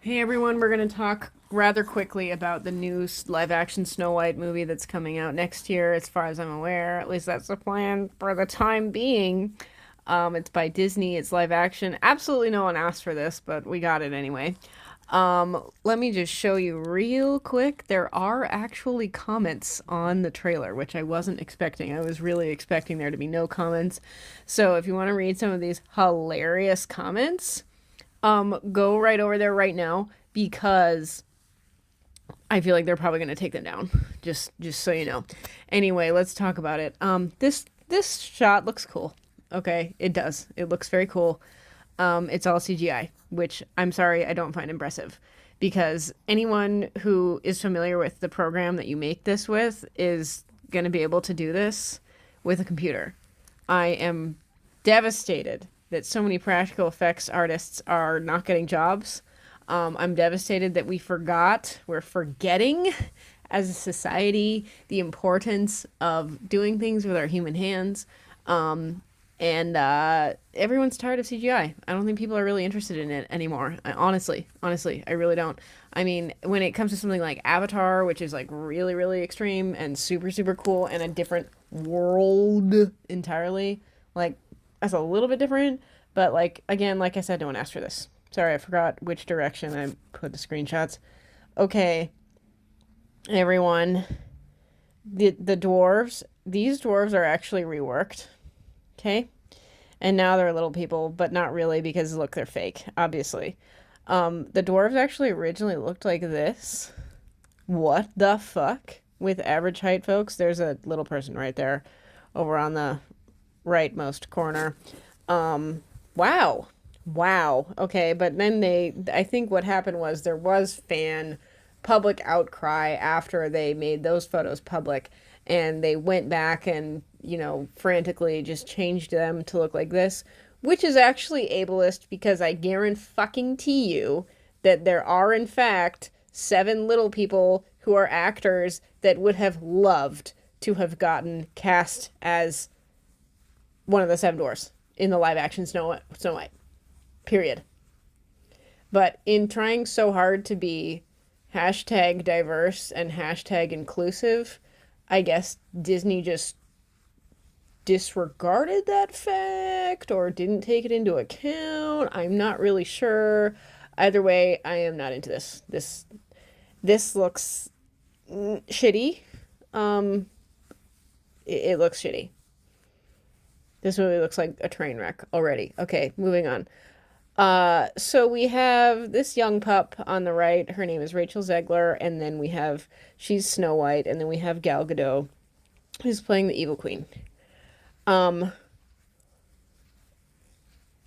Hey everyone, we're going to talk rather quickly about the new live action Snow White movie that's coming out next year, as far as I'm aware. At least that's the plan for the time being. It's by Disney, it's live action. Absolutely no one asked for this, but we got it anyway. Let me just show you real quick. There are actually comments on the trailer, which I wasn't expecting. I was really expecting there to be no comments. So if you want to read some of these hilarious comments, go right over there right now because I feel like they're probably going to take them down. Just so you know. Anyway, let's talk about it. This shot looks cool. Okay, it does. It looks very cool. It's all CGI, which I'm sorry I don't find impressive because anyone who is familiar with the program that you make this with is going to be able to do this with a computer. I am devastated that so many practical effects artists are not getting jobs. I'm devastated that we're forgetting as a society the importance of doing things with our human hands. And everyone's tired of CGI. I don't think people are really interested in it anymore. Honestly, I really don't. I mean, when it comes to something like Avatar, which is like really, really extreme and super, super cool and a different world entirely, like that's a little bit different. But like again, like I said, no one asked for this. Sorry, I forgot which direction I put the screenshots. Okay, everyone, the dwarves. These dwarves are actually reworked. Okay, and now they're little people, but not really because look, they're fake, obviously. The dwarves actually originally looked like this. What the fuck? With average height folks, there's a little person right there over on the rightmost corner. Wow. Wow. Okay, but then I think what happened was there was public outcry after they made those photos public, and they went back and, frantically just changed them to look like this, which is actually ableist because I guarantee you that there are, in fact, 7 little people who are actors that would have loved to have gotten cast as one of the 7 dwarfs in the live action Snow White. Period. But in trying so hard to be hashtag diverse and hashtag inclusive, I guess Disney just disregarded that fact or didn't take it into account. I'm not really sure. Either way, I am not into this. This looks shitty. It looks shitty. This movie looks like a train wreck already. Okay, moving on. So we have this young pup on the right. Her name is Rachel Zegler, and then she's Snow White, and then we have Gal Gadot, who's playing the evil queen.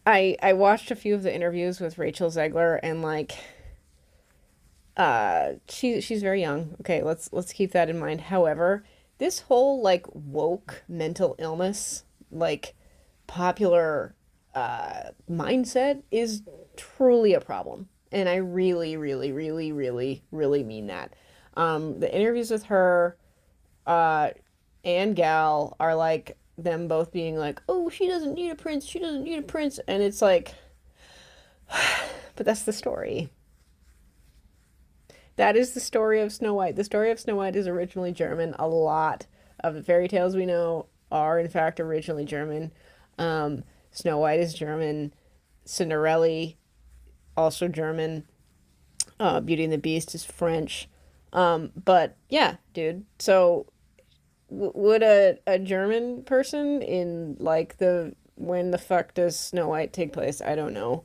I watched a few of the interviews with Rachel Zegler, and she's very young. Okay, let's keep that in mind. However, this whole woke mental illness popular mindset is truly a problem, and I really, really, really, really, really mean that. The interviews with her and Gal are them both being oh, she doesn't need a prince, she doesn't need a prince, and it's but that's the story. That is the story of Snow White. The story of Snow White is originally German. A lot of the fairy tales we know are in fact originally German. Snow White is German. Cinderella, also German. Beauty and the Beast is French. But yeah, dude. So would a German person in when the fuck does Snow White take place? I don't know.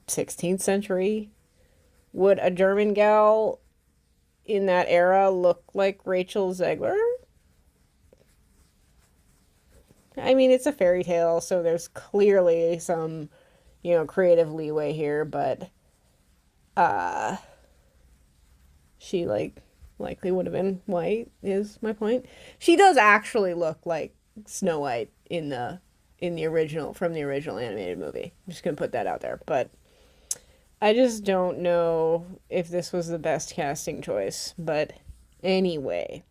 16th century? Would a German gal in that era look like Rachel Zegler? I mean, it's a fairy tale, so there's clearly some, creative leeway here, but she likely would have been white is my point. She does actually look like Snow White in the original from the original animated movie. I'm just gonna put that out there, but I just don't know if this was the best casting choice. But anyway.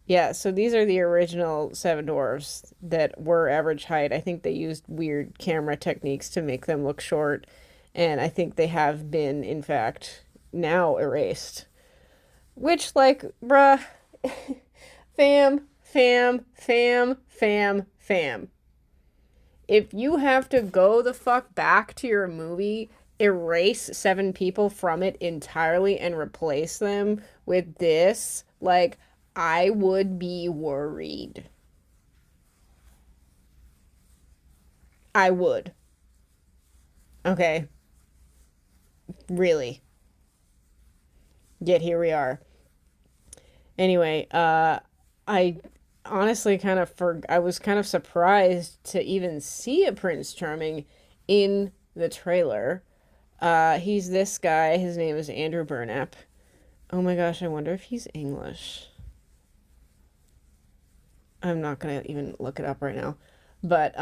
Yeah, so these are the original 7 dwarves that were average height. I think they used weird camera techniques to make them look short. And I think they have been, in fact, now erased. Which, like, bruh, fam. If you have to go the fuck back to your movie, erase 7 people from it entirely and replace them with this, like, I would be worried. I would. Okay. Really. Yet here we are. Anyway, I honestly I was kind of surprised to even see a Prince Charming in the trailer. He's this guy. His name is Andrew Burnap. Oh my gosh, I wonder if he's English. I'm not gonna even look it up right now. But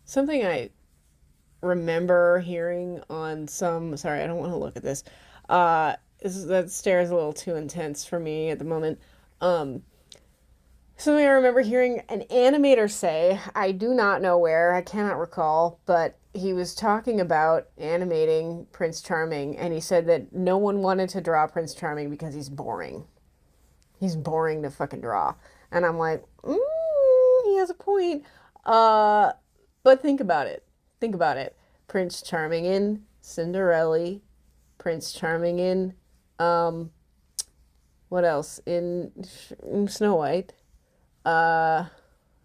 something I remember hearing on some, sorry, I don't want to look at this. That stare is a little too intense for me at the moment. Um, Something I remember hearing an animator say, I do not know where, I cannot recall, but he was talking about animating Prince Charming, and he said that no one wanted to draw Prince Charming because he's boring. He's boring to fucking draw. And I'm like, he has a point. Uh, but think about it. Think about it. Prince Charming in Cinderella. Prince Charming in, um, what else? In Snow White. Now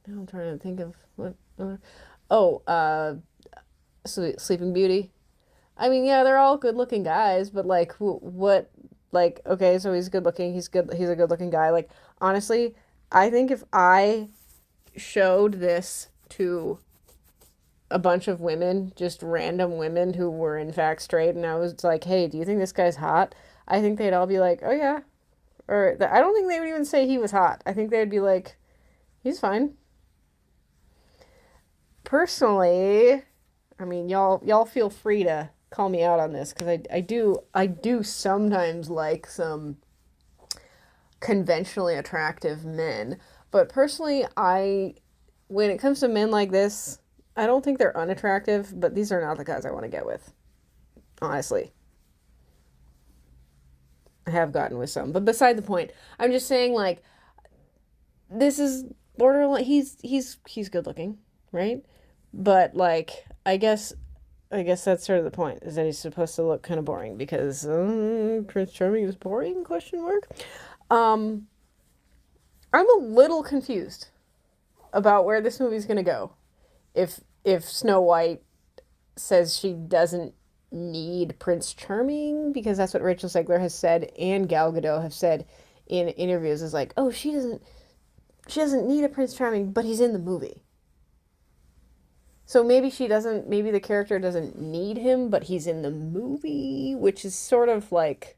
I'm trying to think of what. Oh, Sleeping Beauty. I mean, yeah, they're all good-looking guys, but like, what? Like, okay, so he's good-looking. He's good. He's a good-looking guy. Like, honestly, I think if I showed this to a bunch of women, just random women who were in fact straight, and I was like, "Hey, do you think this guy's hot?" I think they'd all be like, "Oh yeah," or I don't think they would even say he was hot. I think they'd be like, "He's fine." Personally, I mean, y'all feel free to call me out on this because I do sometimes like some conventionally attractive men, but personally, I when it comes to men like this, I don't think they're unattractive, but these are not the guys I want to get with. Honestly, I have gotten with some, but beside the point. I'm just saying, like, this is borderline. He's good looking, right? But like, I guess that's sort of the point, is that he's supposed to look kind of boring because Prince Charming is boring? Question mark. Um, I'm a little confused about where this movie's gonna go. If Snow White says she doesn't need Prince Charming, because that's what Rachel Zegler has said and Gal Gadot have said in interviews, is like, oh, she doesn't need a Prince Charming, but he's in the movie. So maybe she doesn't, maybe the character doesn't need him, but he's in the movie, which is sort of like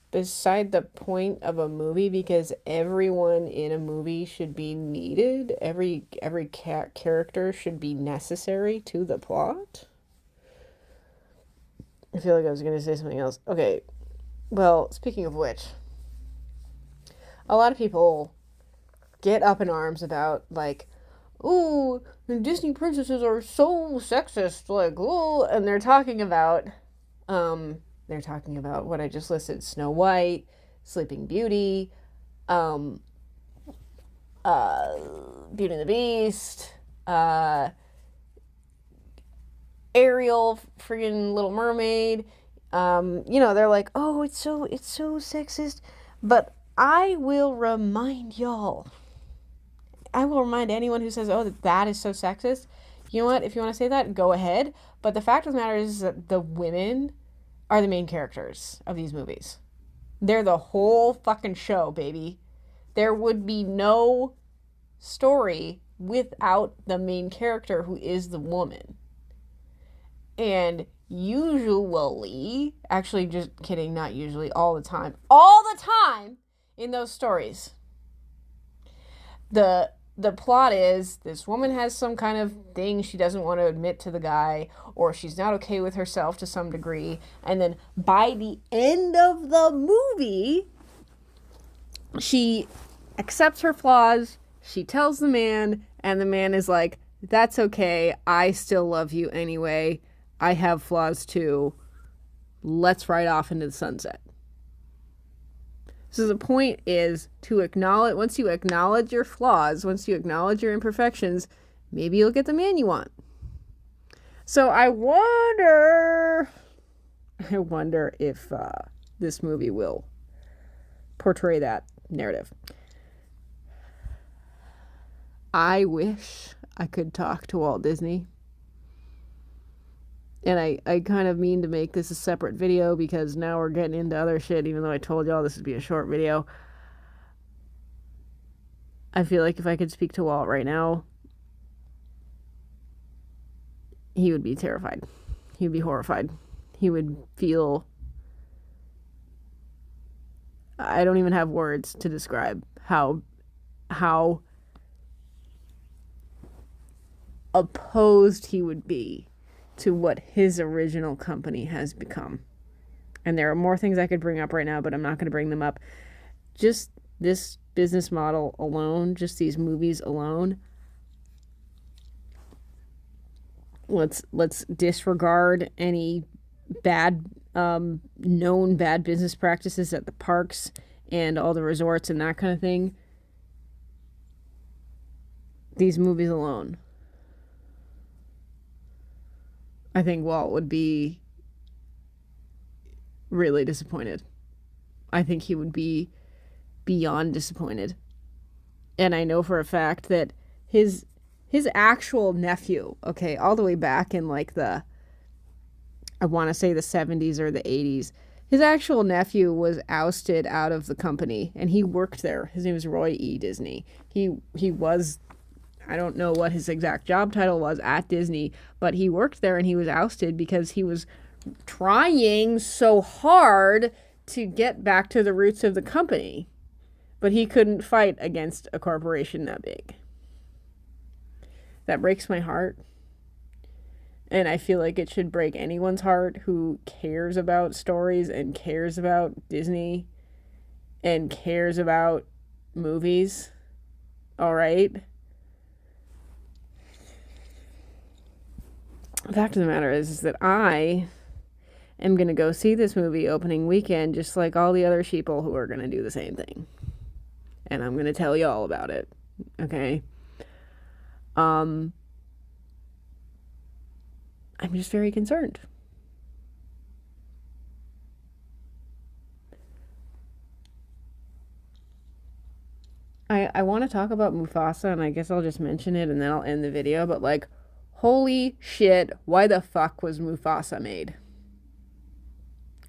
beside the point of a movie, because everyone in a movie should be needed. Every character should be necessary to the plot. I feel like I was going to say something else. Okay. Well, speaking of which, a lot of people get up in arms about, like, oh, Disney princesses are so sexist, like, oh, and they're talking about what I just listed: Snow White, Sleeping Beauty, um, Beauty and the Beast, Ariel, friggin' Little Mermaid. They're like, oh, it's so sexist, but I will remind anyone who says, oh, that is so sexist. You know what? If you want to say that, go ahead. But the fact of the matter is that the women are the main characters of these movies. They're the whole fucking show, baby. There would be no story without the main character, who is the woman. And usually, actually, just kidding, not usually, all the time in those stories, the plot is this woman has some kind of thing she doesn't want to admit to the guy, or she's not okay with herself to some degree, and then by the end of the movie, she accepts her flaws, she tells the man, and the man is like, that's okay, I still love you anyway, I have flaws too. Let's ride off into the sunset. So the point is to acknowledge, once you acknowledge your flaws, once you acknowledge your imperfections, maybe you'll get the man you want. So I wonder if this movie will portray that narrative. I wish I could talk to Walt Disney. And I kind of mean to make this a separate video because now we're getting into other shit, even though I told y'all this would be a short video. I feel like if I could speak to Walt right now, he would be terrified. He would be horrified. He would feel... I don't even have words to describe how opposed he would be to what his original company has become. And there are more things I could bring up right now, but I'm not going to bring them up. Just this business model alone, just these movies alone, let's disregard any bad known bad business practices at the parks and all the resorts and that kind of thing. These movies alone, I think Walt would be really disappointed. I think he would be beyond disappointed. And I know for a fact that his actual nephew, okay, all the way back in like I want to say the 70s or the 80s, his actual nephew was ousted out of the company and he worked there. His name was Roy E. Disney. He was, I don't know what his exact job title was at Disney, but he worked there and he was ousted because he was trying so hard to get back to the roots of the company. But he couldn't fight against a corporation that big. That breaks my heart. And I feel like it should break anyone's heart who cares about stories and cares about Disney and cares about movies. All right? The fact of the matter is that I am going to go see this movie opening weekend just like all the other sheeple who are going to do the same thing. And I'm going to tell you all about it. Okay? I'm just very concerned. I want to talk about Mufasa, and I guess I'll just mention it and then I'll end the video, but like, holy shit, why the fuck was Mufasa made?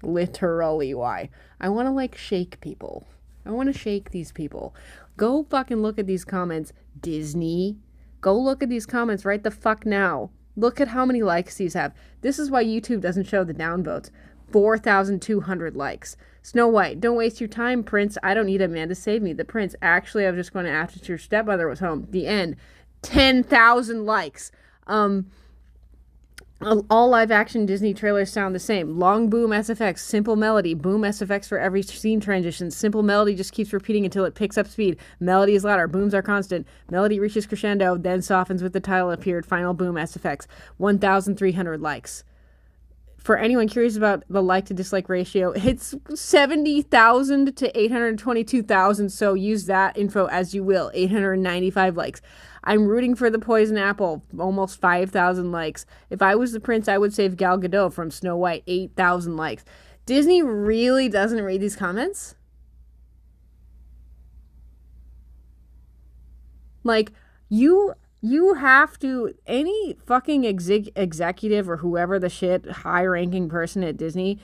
Literally, why? I want to like shake people. I want to shake these people. Go fucking look at these comments, Disney. Go look at these comments right the fuck now. Look at how many likes these have. This is why YouTube doesn't show the downvotes. 4,200 likes. Snow White, don't waste your time, Prince. I don't need a man to save me. The Prince, actually, I was just going to ask if your stepmother was home. The end. 10,000 likes. All live-action Disney trailers sound the same. Long boom SFX, simple melody, boom SFX for every scene transition. Simple melody just keeps repeating until it picks up speed. Melody is louder, booms are constant. Melody reaches crescendo, then softens with the title appeared. Final boom SFX. 1,300 likes. For anyone curious about the like to dislike ratio, it's 70,000 to 822,000, so use that info as you will. 895 likes. I'm rooting for the poison apple, almost 5,000 likes. If I was the prince, I would save Gal Gadot from Snow White, 8,000 likes. Disney really doesn't read these comments? Like, you have to, any fucking executive or whoever the shit high-ranking person at Disney,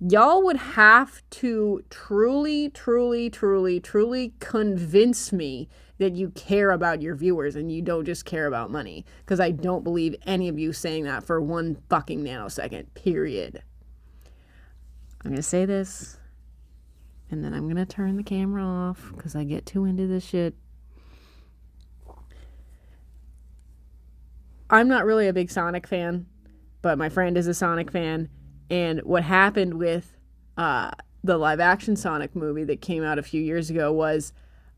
y'all would have to truly convince me that you care about your viewers and you don't just care about money. Because I don't believe any of you saying that for one fucking nanosecond, period. I'm going to say this, and then I'm going to turn the camera off because I get too into this shit. I'm not really a big Sonic fan, but my friend is a Sonic fan. And what happened with the live-action Sonic movie that came out a few years ago was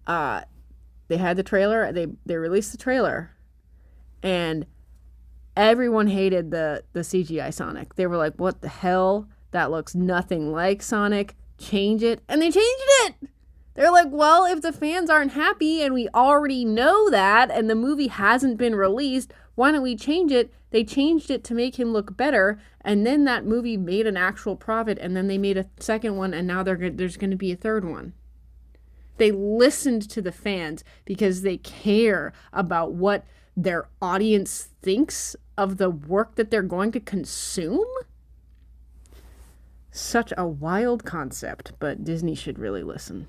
they had the trailer. They released the trailer. And Everyone hated the CGI Sonic. They were like, what the hell? That looks nothing like Sonic. Change it. And they changed it! They're like, well, if the fans aren't happy and we already know that and the movie hasn't been released, why don't we change it? They changed it to make him look better, and then that movie made an actual profit, and then they made a second one, and now there's going to be a third one. They listened to the fans because they care about what their audience thinks of the work that they're going to consume? Such a wild concept, but Disney should really listen.